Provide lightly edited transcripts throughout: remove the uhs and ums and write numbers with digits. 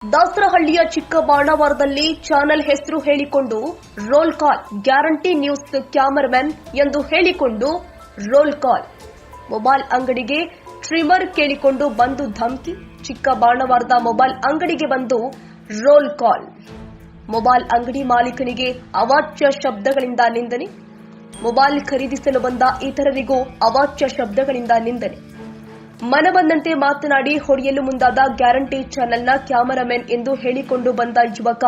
ದಾಸರಹಳ್ಳಿಯ ಚಿಕ್ಕಬಾಣಾವರದಲ್ಲಿ channel ಹೆಸರು ಹೇಳಿಕೊಂಡು roll call, guarantee news cameraman ಎಂದು ಹೇಳಿಕೊಂಡು ರೋಲ್ ಕಾಲ್, ಮೊಬೈಲ್ ಅಂಗಡಿಗೆ ಟ್ರಿಮ್ಮರ್ ಕೇಳಿಕೊಂಡು ಬಂದು ಧಮಕಿ, ಚಿಕ್ಕಬಾಣಾವರದ ಮೊಬೈಲ್ ಅಂಗಡಿಗೆ ಬಂದು ರೋಲ್ ಕಾಲ್, ಮೊಬೈಲ್ ಅಂಗಡಿ ಮಾಲೀಕನಿಗೆ ಅವಾಚ್ಯ ಶಬ್ದಗಳಿಂದ ನಿಂದನೆ, ಮೊಬೈಲ್ ಖರೀದಿಸಲು ಬಂದ ಇತರರಿಗೂ ಅವಾಚ್ಯ ಶಬ್ದಗಳಿಂದ ನಿಂದನೆ, ಮನಬಂದಂತೆ ಮಾತನಾಡಿ ಹೊಡೆಯಲು ಮುಂದಾದ ಗ್ಯಾರಂಟಿ ಚಾನೆಲ್ನ ಕ್ಯಾಮರಾಮನ್ ಎಂದು ಹೇಳಿಕೊಂಡು ಬಂದ ಯುವಕ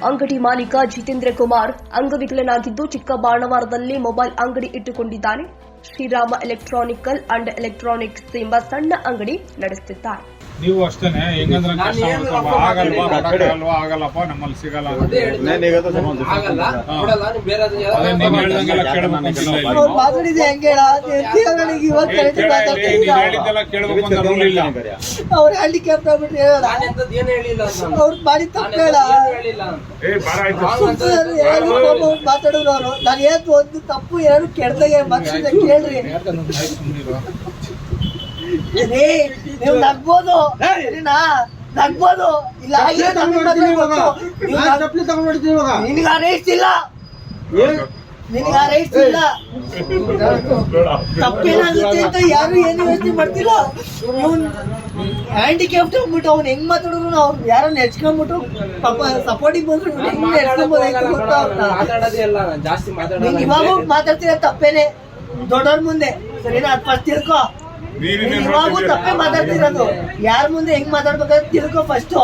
ಅಂಗಡಿ ಮಾಲೀಕ ಜಿತೇಂದ್ರ ಕುಮಾರ್ ಅಂಗವಿಕಲನಾಗಿದ್ದು ಚಿಕ್ಕಬಾಣಾವರದಲ್ಲಿ ಮೊಬೈಲ್ ಅಂಗಡಿ ಇಟ್ಟುಕೊಂಡಿದ್ದಾನೆ. ಶ್ರೀರಾಮ ಎಲೆಕ್ಟ್ರಾನಿಕಲ್ ಅಂಡ್ ಎಲೆಕ್ಟ್ರಾನಿಕ್ಸ್ ಎಂಬ ಸಣ್ಣ ಅಂಗಡಿ ನಡೆಸುತ್ತಿದ್ದಾರೆ. ನೀವು ಅಷ್ಟೇನೆ ಹೆಂಗಂದ್ರೆ ಆಗಲ್ಲಪ್ಪ ನಮ್ಮಲ್ಲಿ ಸಿಗಲ್ಲ ಹೇಳಿದ್ದೆಲ್ಲ ಕೇಳಬೇಕು ಅಂತ ರೂಲ್ ಇಲ್ಲ. ಅವ್ರ ಹ್ಯಾಂಡಿಕ್ಯಾಪ್ ಅವ್ರು ಮಾಡಿ ಮಾತಾಡಿದ್ರು ಅವರು. ನಾನು ಏನು ಒಂದು ತಪ್ಪು ಎರಡು ಕೆಡ್ದಾಗ ಮನುಷ್ಯನ ಕೇಳ್ರಿ. ನೀವು ನಗ್ಬೋದು, ನಗ್ಬೋದು, ಇಲ್ಲ ನಿನಗೆ ಅರೆಸ್ಟ್ ಇಲ್ಲ, ನಿನಗೆ ಅರೆಸ್ಟ್ ಇಲ್ಲ. ತಪ್ಪೇನಾಗುತ್ತೆ ಅಂತ ಯಾರು ಏನು ಯೋಚನೆ ಮಾಡ್ತಿಲ್ಲ. ಇವ್ನು ಹ್ಯಾಂಡಿಕ್ಯಾಪ್ಟ್ ಅಂದ್ಬಿಟ್ಟು ಅವ್ನು ಹೆಂಗ್ ಮಾತಾಡಿದ್ರು ಅವ್ರು ಯಾರನ್ನ ಹೆಚ್ಕೊಂಡ್ಬಿಟ್ಟು ಪಾಪ ಸಪೋರ್ಟಿಗೆ ಬಂದ್ರು ಇವಾಗ ಮಾತಾಡ್ತೀರ ತಪ್ಪೇನೆ ದೊಡ್ಡವ್ರ ಮುಂದೆ, ಸರಿನಾ? ಅದು ಫಸ್ಟ್ ತಿಳ್ಕೊ. ಇವಾಗೂ ತಪ್ಪೇ ಮಾತಾಡ್ತಿರೋದು. ಯಾರ ಮುಂದೆ ಹೆಂಗ್ ಮಾತಾಡ್ಬೇಕಾದ್ರೆ ತಿಳ್ಕೊ ಫಸ್ಟ್.